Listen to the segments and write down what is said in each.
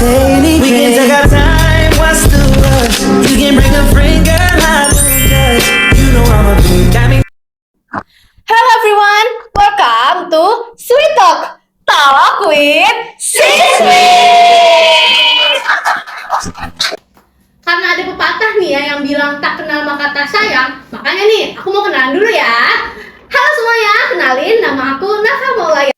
say anything. We can take our time, what's the rush? You can bring a friend, girl, I don't judge. You know I'm a big diamond. Hello everyone, welcome to Sweet Talk, Talk with Siswi. Karena ada pepatah nih ya yang bilang tak kenal maka tak sayang, makanya nih aku mau kenalan dulu ya. Halo semuanya, kenalin nama aku Nafa Maulaya.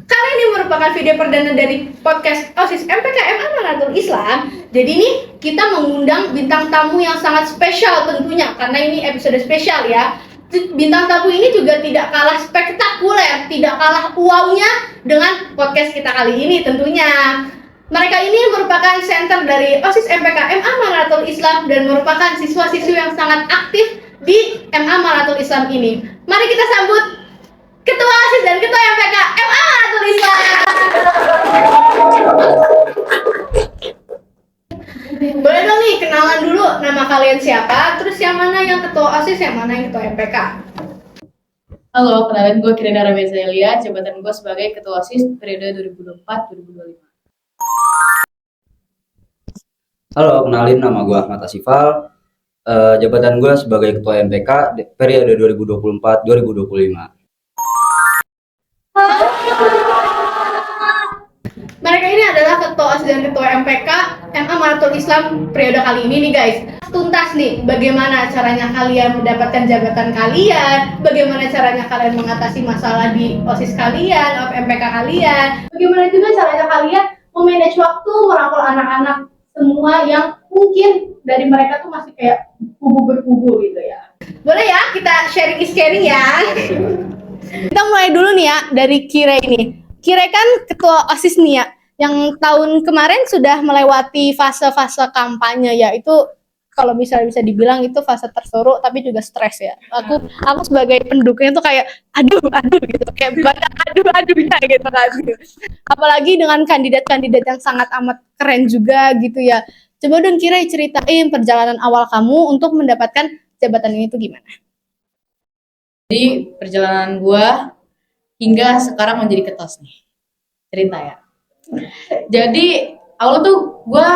Kali ini merupakan video perdana dari podcast OSIS MPKM Amanatul Islam. Jadi nih kita mengundang bintang tamu yang sangat spesial tentunya, karena ini episode spesial ya. Bintang tamu ini juga tidak kalah spektakuler, tidak kalah wow-nya dengan podcast kita kali ini tentunya. Mereka ini merupakan center dari OSIS MPKM Amanatul Islam dan merupakan siswa-siswi yang sangat aktif di MA Amanatul Islam ini. Mari kita sambut Ketua OSIS dan Ketua MPK MA Amanatul Islam. Boleh dong nih kenalan dulu nama kalian siapa, terus yang mana yang Ketua OSIS, yang mana yang Ketua MPK. Halo, kenalin gue Kirina Ramezalia, jabatan gue sebagai Ketua OSIS periode 2024-2025. Halo, kenalin nama gue Ahmad Asifal, jabatan gue sebagai Ketua MPK periode 2024-2025. Mereka ini adalah Ketua OSIS dan Ketua MPK MA Amanatul Islam periode kali ini nih guys. Tuntas nih, bagaimana caranya kalian mendapatkan jabatan kalian, bagaimana caranya kalian mengatasi masalah di OSIS kalian, MPK kalian, bagaimana juga caranya kalian memanage waktu, merangkul anak-anak semua yang mungkin dari mereka tuh masih kayak kubu berkubu gitu ya. Boleh ya kita sharing is caring ya. Kita mulai dulu nih ya dari Kire ini. Kire kan Ketua OSIS nih ya, yang tahun kemarin sudah melewati fase-fase kampanye ya. Itu kalau bisa dibilang itu fase tersuruh tapi juga stres ya. Aku sebagai pendukungnya tuh kayak aduh gitu, kayak banyak aduhnya gitu kan. Apalagi dengan kandidat-kandidat yang sangat amat keren juga gitu ya. Coba dong Kira ceritain perjalanan awal kamu untuk mendapatkan jabatan ini tuh gimana? Jadi perjalanan gue hingga sekarang menjadi ketos nih, cerita ya. Jadi awal tuh gue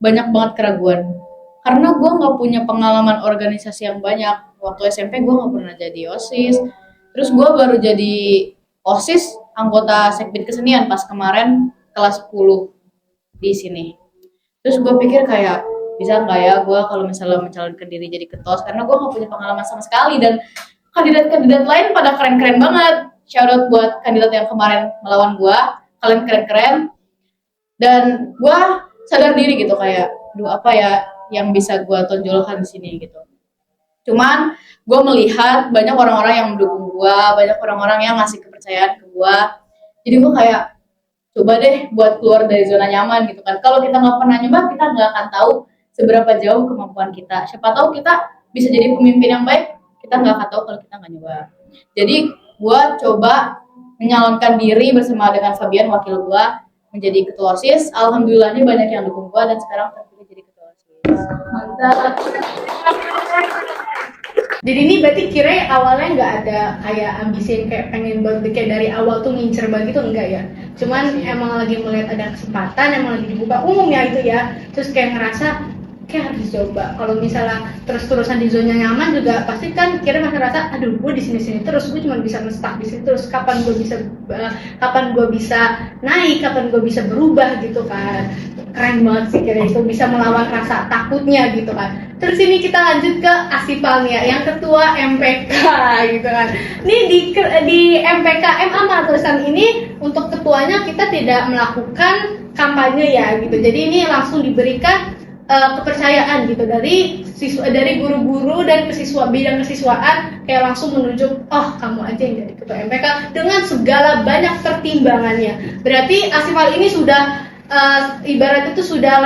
banyak banget keraguan karena gue nggak punya pengalaman organisasi yang banyak. Waktu SMP gue nggak pernah jadi OSIS, terus gue baru jadi OSIS anggota Sekbid Kesenian pas kemarin kelas 10 di sini. Terus gue pikir kayak bisa nggak ya gue kalau misalnya mencalonkan diri jadi ketos, karena gue nggak punya pengalaman sama sekali dan kandidat-kandidat lain pada keren-keren banget. Shout out buat kandidat yang kemarin melawan gue, kalian keren-keren. Dan gue sadar diri gitu kayak, aduh apa ya yang bisa gue tonjolkan di sini gitu. Cuman gue melihat banyak orang-orang yang mendukung gue, banyak orang-orang yang ngasih kepercayaan ke gue. Jadi gue kayak coba deh buat keluar dari zona nyaman gitu kan. Kalau kita nggak pernah nyoba, kita nggak akan tahu seberapa jauh kemampuan kita. Siapa tahu kita bisa jadi pemimpin yang baik, kita nggak akan tahu kalau kita nggak nyoba. Jadi gue coba menyalonkan diri bersama dengan Fabian, wakil gue, menjadi ketua OSIS. Alhamdulillahnya banyak yang dukung gue dan sekarang terpilih jadi ketua OSIS. Mantap. Jadi ini berarti Kira awalnya nggak ada kayak ambisi kayak pengen banget kayak dari awal tuh ngincer banget gitu, enggak ya? Cuman emang lagi melihat ada kesempatan, emang lagi dibuka umum ya itu ya. Terus kayak ngerasa kayak harus dicoba. Kalau misalnya terus-terusan di zona nyaman juga pasti kan Kira masih rasa aduh gue di sini terus, gue cuma bisa nge-stuck di sini terus, kapan gue bisa naik, kapan gue bisa berubah gitu kan. Keren banget sih Kira itu bisa melawan rasa takutnya gitu kan. Terus ini kita lanjut ke Asifal nih ya, yang ketua MPK gitu kan. Ini di MPK MA Amanatul Islam ini untuk ketuanya kita tidak melakukan kampanye ya gitu. Jadi ini langsung diberikan kepercayaan gitu dari guru-guru dan bidang kesiswaan, kayak langsung menunjuk kamu aja yang jadi ketua MPK dengan segala banyak pertimbangannya. Berarti Asifal ini sudah ibarat itu sudah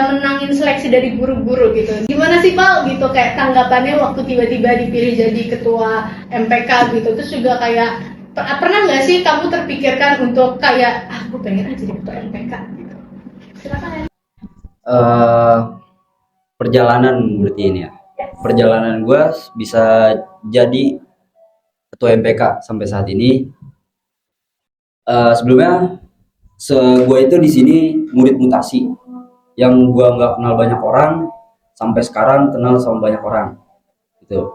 menangin seleksi dari guru-guru gitu. Gimana sih Pak gitu kayak tanggapannya waktu tiba-tiba dipilih jadi ketua MPK gitu? Terus juga kayak pernah nggak sih kamu terpikirkan untuk kayak aku pengen aja jadi ketua MPK gitu? Silakan ya. Perjalanan berarti ini ya. Perjalanan gue bisa jadi ketua MPK sampai saat ini. Sebelumnya Gue itu di sini murid mutasi yang gue nggak kenal banyak orang, sampai sekarang kenal sama banyak orang gitu.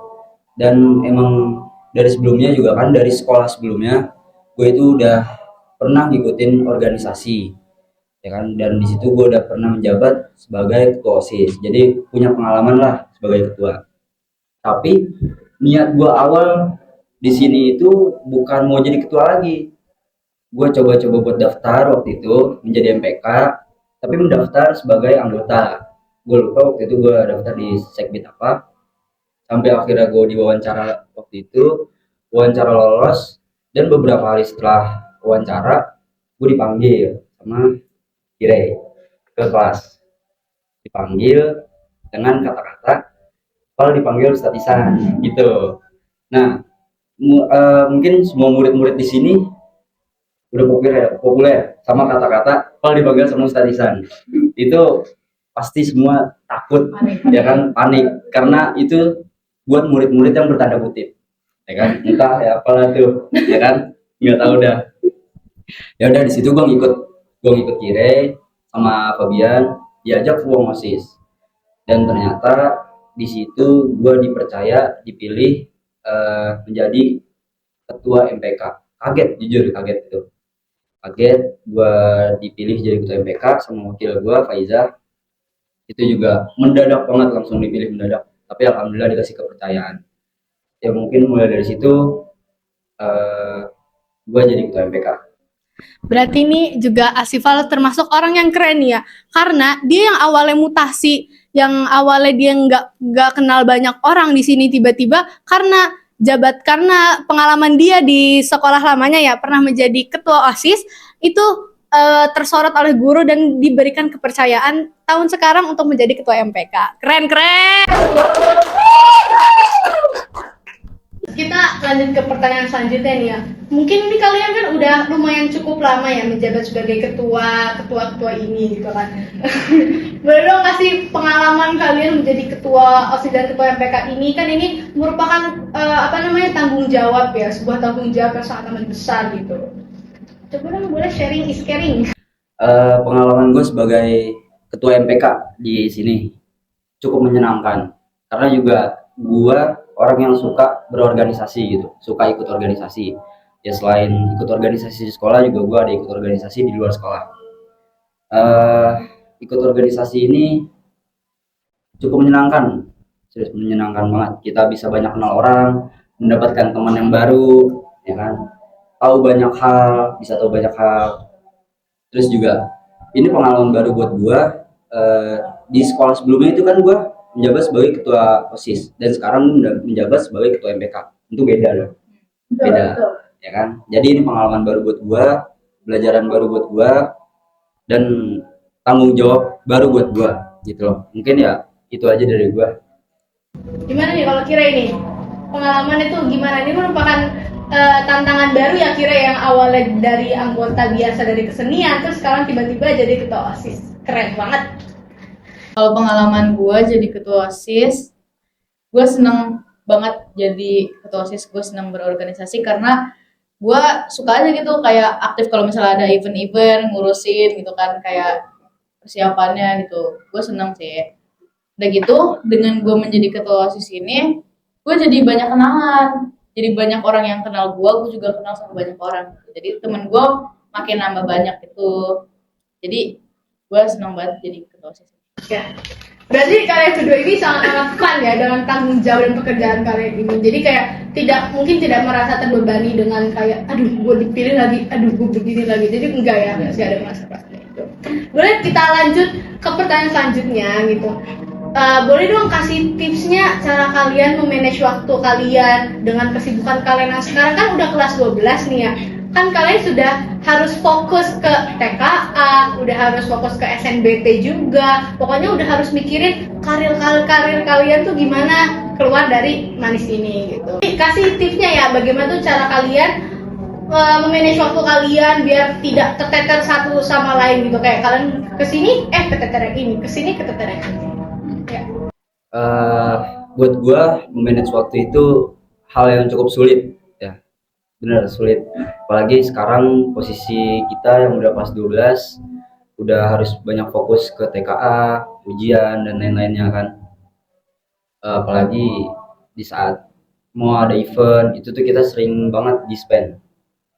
Dan emang dari sebelumnya juga kan, dari sekolah sebelumnya gue itu udah pernah ngikutin organisasi ya kan, dan di situ gue udah pernah menjabat sebagai ketua OSIS, jadi punya pengalaman lah sebagai ketua. Tapi niat gue awal di sini itu bukan mau jadi ketua lagi. Gue coba-coba buat daftar waktu itu menjadi MPK, tapi mendaftar sebagai anggota. Gue lupa waktu itu gue daftar di sekbid apa, sampai akhirnya gue diwawancara waktu itu, wawancara lolos, dan beberapa hari setelah wawancara gue dipanggil sama Kire ke kelas, dipanggil dengan kata-kata kalau dipanggil Ustadz Ihsan gitu. Nah, mungkin semua murid-murid di sini udah populer sama kata-kata kalau dipanggil sama Ustadz Ihsan. Itu pasti semua takut, ya kan, panik, karena itu buat murid-murid yang bertanda kutip, ya kan, entah ya apalah tuh, ya kan, nggak tahu dah. Ya udah di situ gue ngikut Kire sama Fabian, diajak ke OSIS, dan ternyata di situ gue dipercaya, dipilih menjadi ketua MPK. Kaget, jujur kaget itu. Kaget gue dipilih jadi ketua MPK sama wakil gue Faiza. Itu juga mendadak banget, langsung dipilih mendadak. Tapi alhamdulillah dikasih kepercayaan. Ya mungkin mulai dari situ gue jadi ketua MPK. Berarti ini juga Asifal termasuk orang yang keren ya, karena dia yang awalnya mutasi, yang awalnya dia nggak kenal banyak orang di sini, tiba-tiba karena pengalaman dia di sekolah lamanya ya pernah menjadi ketua OSIS, itu tersorot oleh guru dan diberikan kepercayaan tahun sekarang untuk menjadi ketua MPK. Keren. Kita lanjut ke pertanyaan selanjutnya nih ya. Mungkin ini kalian kan udah lumayan cukup lama ya menjabat sebagai ketua ini gitu kan. Boleh dong kasih pengalaman kalian menjadi ketua OSIS dan ketua MPK ini, kan ini merupakan tanggung jawab ya, sebuah tanggung jawab yang sangat amat besar gitu. Coba dong, boleh sharing is caring. Pengalaman gue sebagai ketua MPK di sini cukup menyenangkan, karena juga gue orang yang suka berorganisasi gitu, suka ikut organisasi. Ya selain ikut organisasi di sekolah, juga gue ada ikut organisasi di luar sekolah. Ikut organisasi ini cukup menyenangkan, serius menyenangkan banget. Kita bisa banyak kenal orang, mendapatkan teman yang baru, ya kan, bisa tahu banyak hal. Terus juga ini pengalaman baru buat gue. Di sekolah sebelumnya itu kan gue menjabat sebagai ketua OSIS, dan sekarang menjabat sebagai ketua MPK. Itu beda loh, beda, ya kan. Jadi ini pengalaman baru buat gua, pelajaran baru buat gua, dan tanggung jawab baru buat gua gitu loh. Mungkin ya itu aja dari gua. Gimana nih kalau Kira ini pengalaman itu gimana? Ini merupakan tantangan baru ya Kira, yang awalnya dari anggota biasa dari kesenian terus sekarang tiba-tiba jadi ketua OSIS. Keren banget. Kalau pengalaman gue jadi ketua OSIS, gue seneng banget jadi ketua OSIS. Gue seneng berorganisasi karena gue suka aja gitu, kayak aktif kalau misalnya ada event-event, ngurusin gitu kan, kayak persiapannya gitu. Gue seneng sih. Udah gitu, dengan gue menjadi ketua OSIS ini, gue jadi banyak kenalan. Jadi banyak orang yang kenal gue juga kenal sama banyak orang. Jadi temen gue makin nambah banyak gitu. Jadi gue seneng banget jadi ketua OSIS. Ya, berarti kalian kedua ini sangat amat fun ya dengan tanggung jawab dan pekerjaan kalian ini. Jadi kayak tidak merasa terbebani dengan kayak aduh gue dipilih lagi, aduh gue begini lagi. Jadi enggak ya, masih ada merasa itu. Boleh kita lanjut ke pertanyaan selanjutnya gitu. Boleh dong kasih tipsnya cara kalian memanage waktu kalian dengan kesibukan kalian yang sekarang kan udah kelas 12 nih ya. Kan kalian sudah harus fokus ke TKA, udah harus fokus ke SNBT juga. Pokoknya udah harus mikirin karir kalian tuh gimana keluar dari manis ini gitu. Kasih tipsnya ya, bagaimana tuh cara kalian memanage waktu kalian biar tidak keteter satu sama lain gitu. Kayak kalian kesini keteter yang ini, kesini keteter yang ini. Ya. Buat gua memanage waktu itu hal yang cukup sulit ya. bener sulit. Apalagi sekarang posisi kita yang udah pas 12 udah harus banyak fokus ke TKA, ujian dan lain-lainnya kan. Apalagi di saat mau ada event itu tuh kita sering banget di-spend.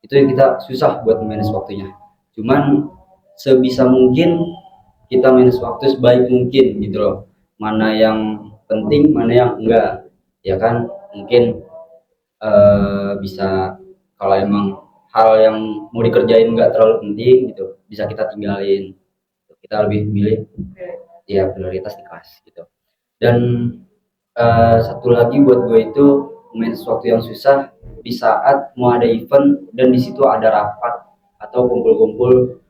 Itu yang kita susah buat manage waktunya. Cuman sebisa mungkin kita manage waktu sebaik mungkin gitu loh. Mana yang penting, mana yang enggak. Ya kan? Mungkin bisa kalau emang hal yang mau dikerjain nggak terlalu penting gitu bisa kita tinggalin, kita lebih milih ya prioritas di kelas gitu. Dan satu lagi buat gue itu manage waktu yang susah di saat mau ada event dan di situ ada rapat atau kumpul-kumpul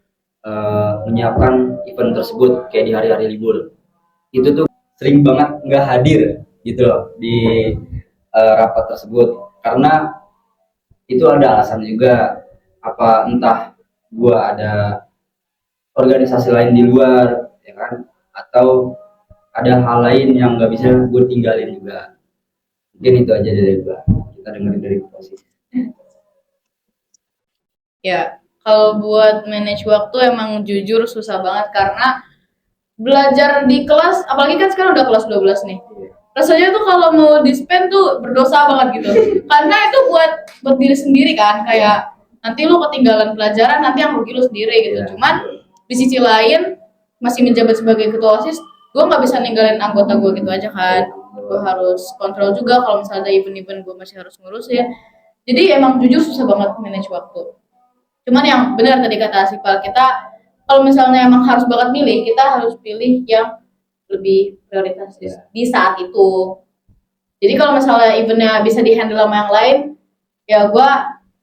menyiapkan event tersebut kayak di hari-hari libur. Itu tuh sering banget nggak hadir gitu loh di rapat tersebut karena itu ada alasan juga, apa entah gua ada organisasi lain di luar ya kan, atau ada hal lain yang nggak bisa gue tinggalin juga. Mungkin itu aja dari gua, kita dengerin dari posisi. Ya, kalau buat manage waktu emang jujur susah banget karena belajar di kelas, apalagi kan sekarang udah kelas 12 nih. Rasanya tuh kalau mau di-spend tuh berdosa banget gitu. Karena itu buat diri sendiri kan, kayak nanti lu ketinggalan pelajaran, nanti yang rugi lu sendiri gitu. Cuman di sisi lain masih menjabat sebagai ketua OSIS, gue nggak bisa ninggalin anggota gue gitu aja kan. Gue harus kontrol juga kalau misalnya ada event-event gue masih harus ngurusin. Jadi emang jujur susah banget manage waktu. Cuman yang benar tadi kata Asifal, kita kalau misalnya emang harus banget milih, kita harus pilih yang lebih prioritas di saat itu. Jadi kalau misalnya eventnya bisa dihandle sama yang lain, ya gue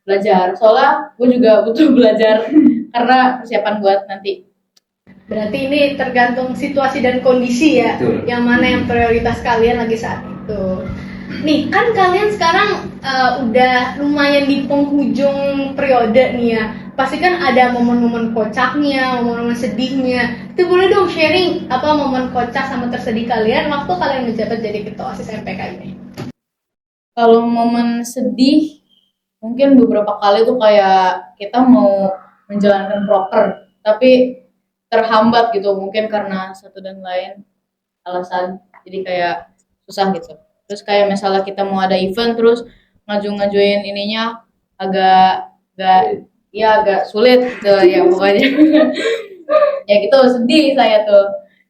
belajar. Soalnya gue juga butuh belajar karena persiapan buat nanti. Berarti ini tergantung situasi dan kondisi ya. Betul. Yang mana yang prioritas kalian lagi saat itu. Nih kan kalian sekarang udah lumayan di penghujung periode nih ya. Pasti kan ada momen-momen kocaknya, momen-momen sedihnya. Itu boleh dong sharing apa momen kocak sama tersedih kalian waktu kalian menjabat jadi ketua OSIS MPK ini. Kalau momen sedih, mungkin beberapa kali tuh kayak kita mau menjalankan proker, tapi terhambat gitu, mungkin karena satu dan lain alasan. Jadi kayak susah gitu. Terus kayak misalnya kita mau ada event, terus ngajuin ininya agak sulit gitu ya pokoknya. Ya gitu, sedih saya tuh.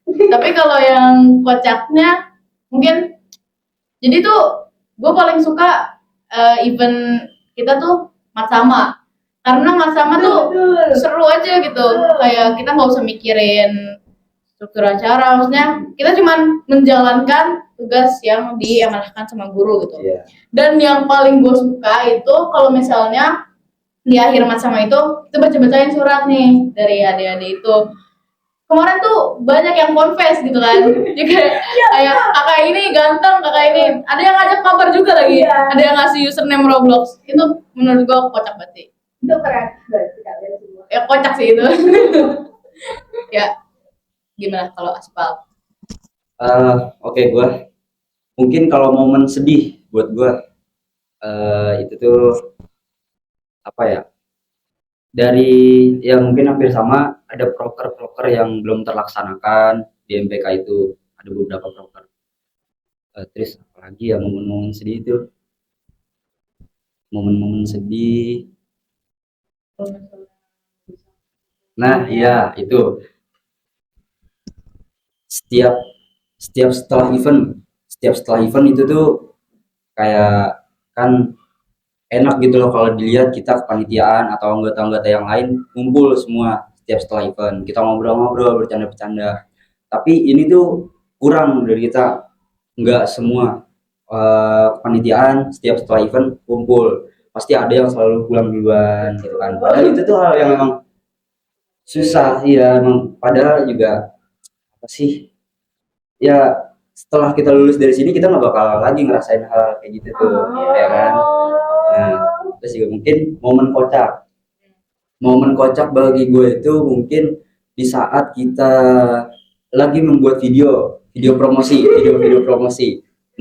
Tapi kalau yang kocaknya mungkin, jadi tuh gue paling suka event kita tuh Matsama, karena Matsama tuh seru aja gitu, kayak kita nggak usah mikirin struktur acara, maksudnya kita cuman menjalankan tugas yang diamanahkan sama guru gitu. Dan yang paling gue suka itu kalau misalnya di akhir Matsama itu kita baca-bacain surat nih dari adik-adik itu. Kemarin tuh banyak yang confess gitu kan. Jadi kayak kakak ini ganteng, kakak ini ada yang ngajak kabar juga lagi. Ada yang ngasih username Roblox. Itu menurut gue kocak banget sih. Itu keren berarti kalian semua. Ya kocak sih itu. Ya gimana kalau Aspal? Oke, gue mungkin kalau momen sedih buat gue itu tuh apa ya, dari ya mungkin hampir sama, ada proker-proker yang belum terlaksanakan di MPK itu, ada beberapa proker. Terus apalagi ya momen-momen sedih itu, momen-momen sedih. Nah iya itu setiap setelah event itu tuh kayak kan enak gitu loh kalau dilihat kita kepanitiaan atau anggota-anggota yang lain ngumpul semua setiap setelah event, kita ngobrol-ngobrol, bercanda-bercanda. Tapi ini tuh kurang dari kita, nggak semua kepanitiaan setiap setelah event kumpul, pasti ada yang selalu pulang duluan gitu kan. Padahal itu tuh hal yang memang susah ya, emang padahal juga apa sih ya, setelah kita lulus dari sini kita nggak bakal lagi ngerasain hal kayak gitu tuh ya kan. Nah, terus juga mungkin momen kocak bagi gue itu mungkin di saat kita lagi membuat video promosi,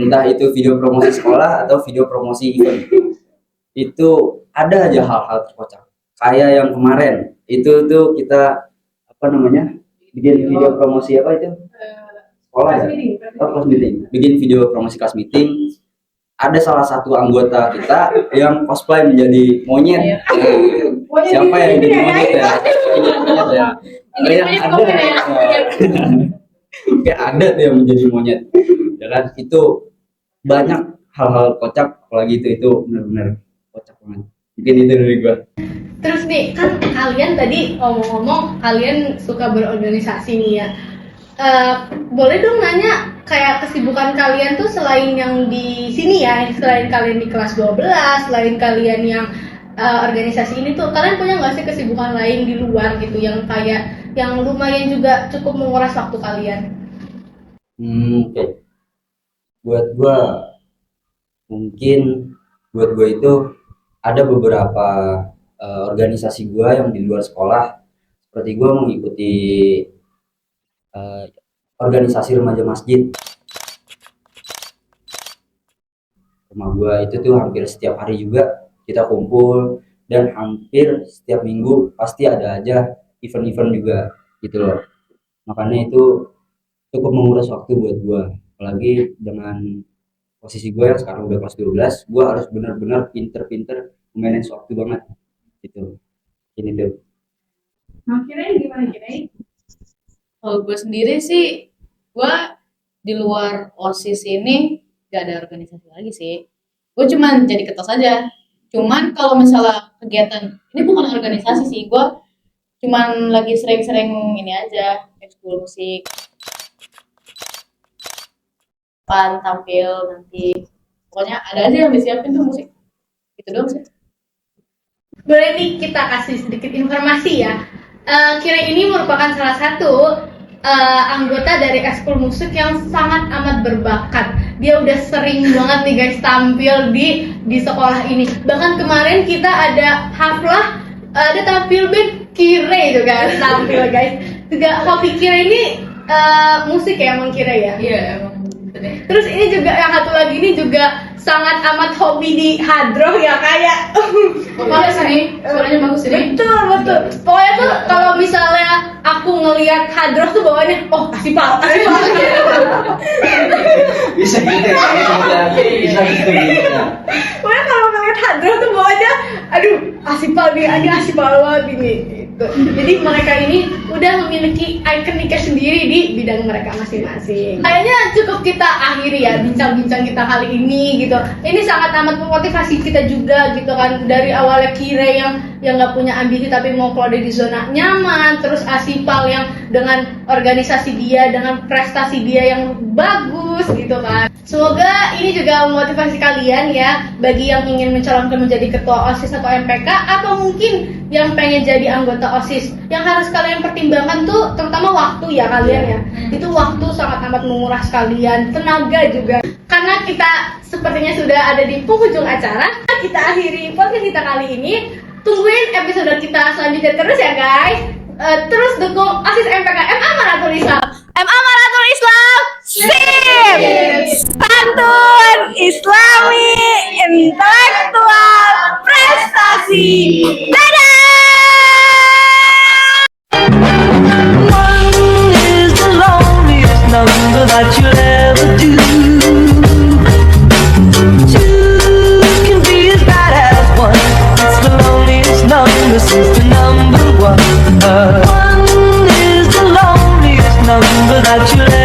entah itu video promosi sekolah atau video promosi event. Itu ada aja hal-hal terkocak. Kayak yang kemarin itu tuh kita apa namanya bikin video promosi apa itu sekolah ya, kelas meeting, bikin video promosi kelas meeting. Ada salah satu anggota kita yang cosplay menjadi monyet. Siapa yang jadi monyet ya? Kayak ada, kayak ada tuh yang menjadi monyet. Ya kan? Itu banyak hal-hal kocak, apalagi itu benar-benar kocak banget. Mungkin itu dari gua. Terus nih, kan kalian tadi ngomong-ngomong kalian suka berorganisasi nih ya. Boleh dong nanya kayak kesibukan kalian tuh selain yang di sini ya, selain kalian di kelas 12, selain kalian yang organisasi ini tuh, kalian punya nggak sih kesibukan lain di luar gitu yang kayak yang lumayan juga cukup menguras waktu kalian? Oke. Mungkin buat gua itu ada beberapa organisasi gua yang di luar sekolah, seperti gua mengikuti organisasi remaja masjid. Rumah gua itu tuh hampir setiap hari juga kita kumpul, dan hampir setiap minggu pasti ada aja event-event juga gitu loh. Makanya itu cukup menguras waktu buat gua, apalagi dengan posisi gua yang sekarang udah kelas 12, gua harus benar-benar pinter-pinter manage waktu banget gitu. Ini tuh. Nah, kirain gimana kirain? Kalau gue sendiri sih, gue di luar OSIS ini gak ada organisasi lagi sih. Gue cuman jadi ketos aja. Cuman kalau misalnya kegiatan, ini bukan organisasi sih, gue cuman lagi sering-sering ini aja, ekskul musik. Tampil nanti. Pokoknya ada aja yang disiapin tuh musik. Itu doang sih. Boleh nih kita kasih sedikit informasi ya. Kira ini merupakan salah satu anggota dari ekskul musik yang sangat amat berbakat. Dia udah sering banget nih guys tampil di sekolah ini. Bahkan kemarin kita ada haflah, ada tampil band Kire itu kan tampil guys. Juga hobi Kire ini musik ya, emang Kire ya. Iya emang. Terus ini juga yang satu lagi ini juga sangat amat hobi di hadroh ya kayak. Bagus nih, suaranya bagus ini. Betul. Pokoknya tuh kalau misalnya aku ngelihat hadroh tuh bawaannya, oh kasih pal. Bisa gitu ya. Pokoknya kalau ngelihat hadroh tuh bawaannya, aduh asipal nih, asipal banget ini. Gitu. Jadi mereka ini udah memiliki ikoniknya sendiri di bidang mereka masing-masing. Kayaknya cukup kita akhiri ya bincang-bincang kita kali ini gitu. Ini sangat amat memotivasi kita juga gitu kan, dari awalnya Kire yang nggak punya ambisi tapi mau keluar dari zona nyaman, terus Asipal yang dengan organisasi dia, dengan prestasi dia yang bagus gitu kan. Semoga ini juga memotivasi kalian ya, bagi yang ingin mencalonkan menjadi ketua OSIS atau MPK, atau mungkin yang pengen jadi anggota OSIS. Yang harus kalian pertimbangkan tuh terutama waktu ya kalian ya. Itu waktu sangat amat menguras kalian, tenaga juga. Karena kita sepertinya sudah ada di penghujung acara, kita akhiri podcast kita kali ini. Tungguin episode kita selanjutnya terus ya guys. Terus dukung OSIS MPK MA Marathon Islam. MA Marathon Islam, SIP! Santun, Islami, intelektual, prestasi. Dadah! One is the loneliest number that you'll ever do. Two can be as bad as one. It's the loneliest number since the number one. One is the loneliest number that you'll